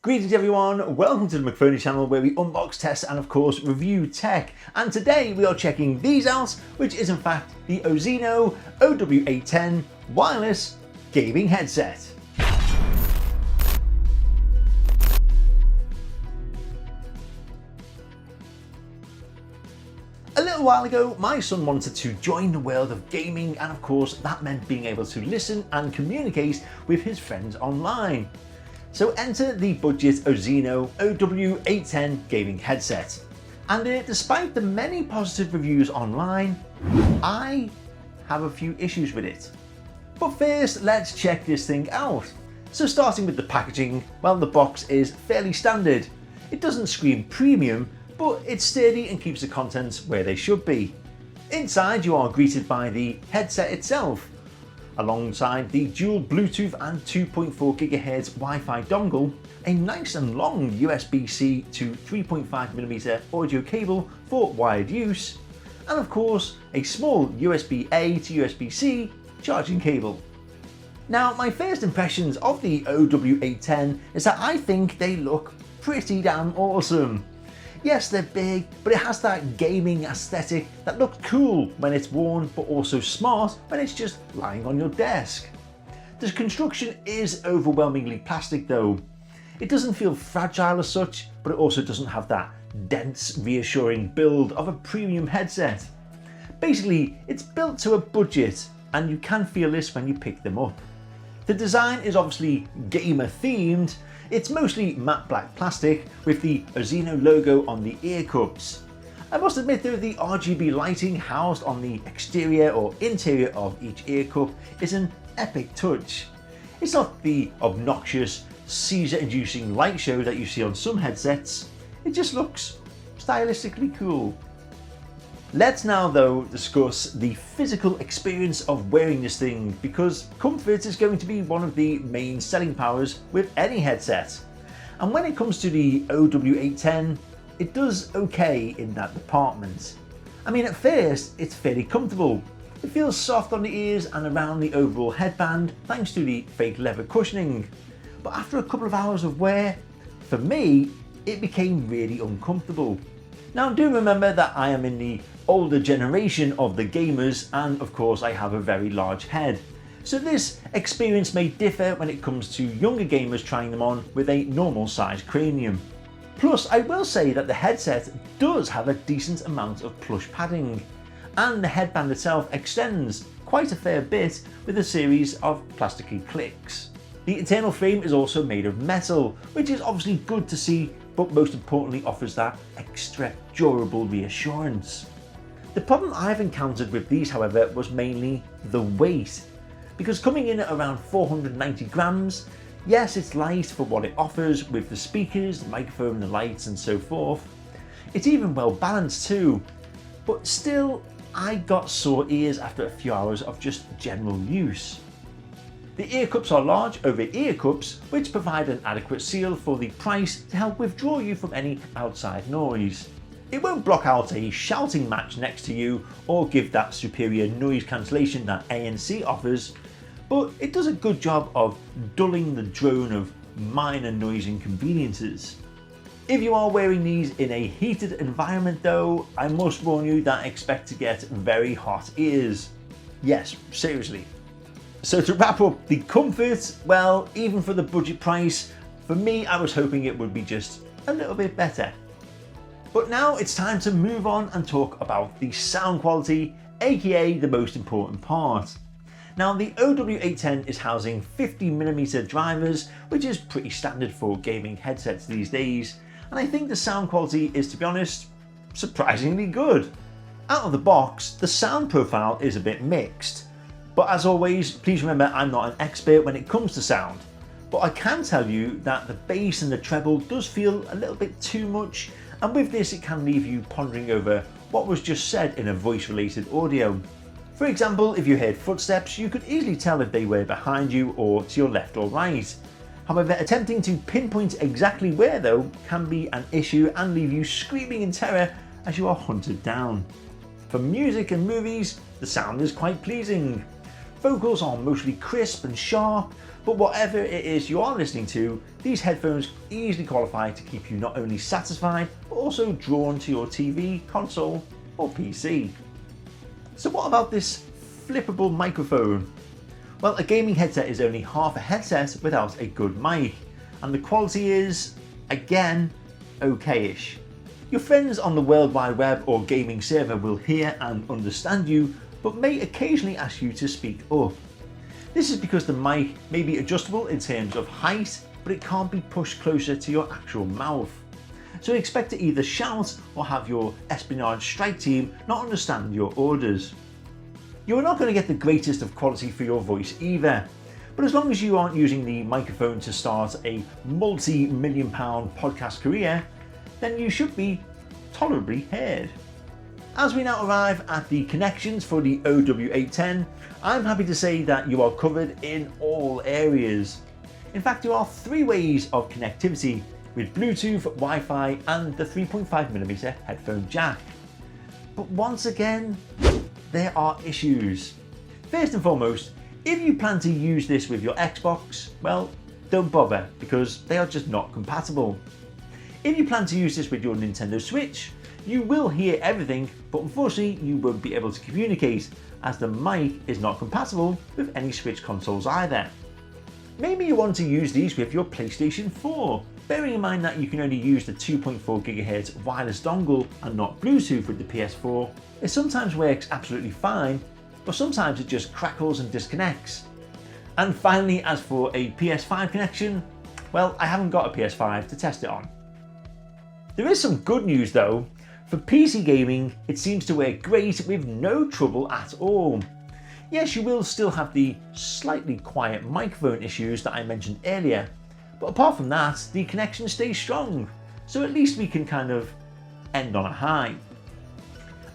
Greetings everyone, welcome to the MCPHONEY channel where we unbox, test and of course review tech. And today we are checking these out, which is in fact the Ozeino OW810 wireless gaming headset. A little while ago, my son wanted to join the world of gaming, and of course that meant being able to listen and communicate with his friends online. So enter the budget Ozeino OW810 gaming headset. And despite the many positive reviews online, I have a few issues with it. But first, let's check this thing out. So starting with the packaging, well, the box is fairly standard. It doesn't scream premium, but it's sturdy and keeps the contents where they should be. Inside you are greeted by the headset itself, alongside the dual Bluetooth and 2.4 GHz Wi-Fi dongle, a nice and long USB-C to 3.5mm audio cable for wired use, and of course a small USB-A to USB-C charging cable. Now, my first impressions of the OW810 is that I think they look pretty damn awesome. Yes, they're big, but it has that gaming aesthetic that looks cool when it's worn, but also smart when it's just lying on your desk. The construction is overwhelmingly plastic though. It doesn't feel fragile as such, but it also doesn't have that dense, reassuring build of a premium headset. Basically, it's built to a budget, and you can feel this when you pick them up. The design is obviously gamer themed. It's mostly matte black plastic with the Ozeino logo on the ear cups. I must admit though, the RGB lighting housed on the exterior or interior of each ear cup is an epic touch. It's not the obnoxious, seizure-inducing light show that you see on some headsets. It just looks stylistically cool. Let's now though discuss the physical experience of wearing this thing, because comfort is going to be one of the main selling powers with any headset. And when it comes to the OW810, it does okay in that department. I mean, at first it's fairly comfortable. It feels soft on the ears and around the overall headband thanks to the fake leather cushioning. But after a couple of hours of wear, for me, it became really uncomfortable. Now, do remember that I am in the older generation of the gamers, and of course I have a very large head. So this experience may differ when it comes to younger gamers trying them on with a normal sized cranium. Plus, I will say that the headset does have a decent amount of plush padding, and the headband itself extends quite a fair bit with a series of plasticky clicks. The internal frame is also made of metal, which is obviously good to see, but most importantly offers that extra durable reassurance. The problem I've encountered with these, however, was mainly the weight, because coming in at around 490 grams, yes, it's light for what it offers with the speakers, the microphone, the lights and so forth. It's even well balanced too, but still I got sore ears after a few hours of just general use. The ear cups are large over ear cups, which provide an adequate seal for the price to help withdraw you from any outside noise. It won't block out a shouting match next to you or give that superior noise cancellation that ANC offers, but it does a good job of dulling the drone of minor noise inconveniences. If you are wearing these in a heated environment though, I must warn you that expect to get very hot ears. Yes, seriously. So to wrap up the comfort, well, even for the budget price, for me I was hoping it would be just a little bit better. But now it's time to move on and talk about the sound quality, aka the most important part. Now, the OW810 is housing 50mm drivers, which is pretty standard for gaming headsets these days, and I think the sound quality is, to be honest, surprisingly good. Out of the box, the sound profile is a bit mixed, but as always, please remember I'm not an expert when it comes to sound, but I can tell you that the bass and the treble does feel a little bit too much, and with this it can leave you pondering over what was just said in a voice related audio. For example, if you heard footsteps, you could easily tell if they were behind you or to your left or right. However, attempting to pinpoint exactly where though can be an issue and leave you screaming in terror as you are hunted down. For music and movies, the sound is quite pleasing. Vocals are mostly crisp and sharp, But whatever it is you are listening to, these headphones easily qualify to keep you not only satisfied, but also drawn to your TV, console, or PC. So what about this flippable microphone? Well, a gaming headset is only half a headset without a good mic, and the quality is, again, okay-ish. Your friends on the World Wide Web or gaming server will hear and understand you, but may occasionally ask you to speak up. This is because the mic may be adjustable in terms of height, but it can't be pushed closer to your actual mouth. So expect to either shout or have your espionage strike team not understand your orders. You are not going to get the greatest of quality for your voice either, but as long as you aren't using the microphone to start a multi-million-pound podcast career, then you should be tolerably heard. As we now arrive at the connections for the OW810, I'm happy to say that you are covered in all areas. In fact, there are 3 ways of connectivity with Bluetooth, Wi-Fi and the 3.5mm headphone jack. But once again, there are issues. First and foremost, if you plan to use this with your Xbox, well, don't bother because they are just not compatible. If you plan to use this with your Nintendo Switch, you will hear everything, but unfortunately you won't be able to communicate as the mic is not compatible with any Switch consoles either. Maybe you want to use these with your PlayStation 4, bearing in mind that you can only use the 2.4 GHz wireless dongle and not Bluetooth with the PS4. It sometimes works absolutely fine, but sometimes it just crackles and disconnects. And finally, as for a PS5 connection, well, I haven't got a PS5 to test it on. There is some good news though. For PC gaming, it seems to work great with no trouble at all. Yes, you will still have the slightly quiet microphone issues that I mentioned earlier, but apart from that, the connection stays strong, so at least we can kind of end on a high.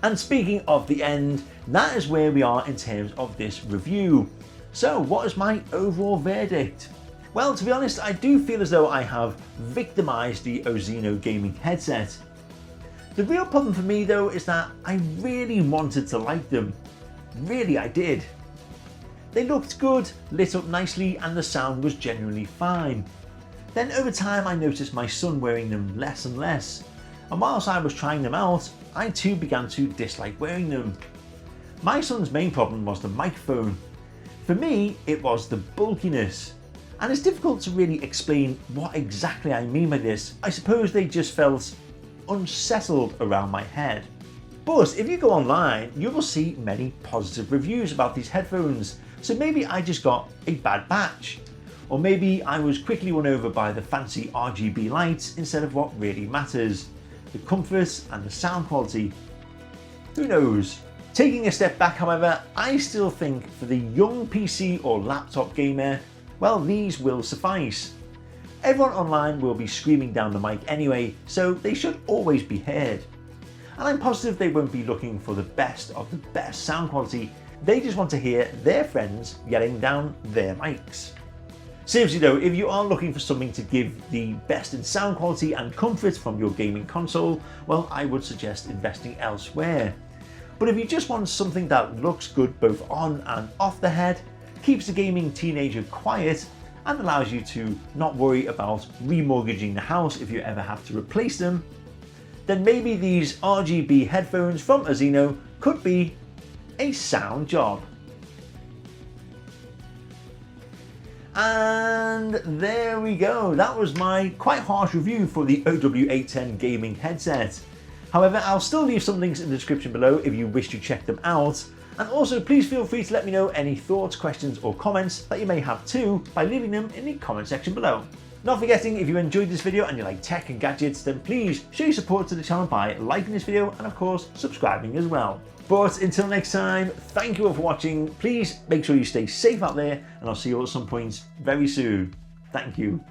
And speaking of the end, that is where we are in terms of this review. So what is my overall verdict? Well, to be honest, I do feel as though I have victimized the Ozeino gaming headset. The real problem for me though is that I really wanted to like them. Really, I did. They looked good, lit up nicely, and the sound was genuinely fine. Then over time I noticed my son wearing them less and less, and whilst I was trying them out, I too began to dislike wearing them. My son's main problem was the microphone. For me, it was the bulkiness. And it's difficult to really explain what exactly I mean by this. I suppose they just felt unsettled around my head. But if you go online, you will see many positive reviews about these headphones, so maybe I just got a bad batch. Or maybe I was quickly won over by the fancy RGB lights instead of what really matters, the comfort and the sound quality. Who knows? Taking a step back however, I still think for the young PC or laptop gamer, well, these will suffice. Everyone online will be screaming down the mic anyway, so they should always be heard. And I'm positive they won't be looking for the best of the best sound quality, they just want to hear their friends yelling down their mics. Seriously though, if you are looking for something to give the best in sound quality and comfort from your gaming console, well, I would suggest investing elsewhere. But if you just want something that looks good both on and off the head, keeps the gaming teenager quiet, and allows you to not worry about remortgaging the house if you ever have to replace them, then maybe these RGB headphones from Ozeino could be a sound job. And there we go, that was my quite harsh review for the OW810 gaming headset. However, I'll still leave some links in the description below if you wish to check them out. And also please feel free to let me know any thoughts, questions or comments that you may have too by leaving them in the comment section below. Not forgetting, if you enjoyed this video and you like tech and gadgets, then please show your support to the channel by liking this video and of course subscribing as well. But until next time, thank you all for watching. Please make sure you stay safe out there and I'll see you all at some point very soon. Thank you.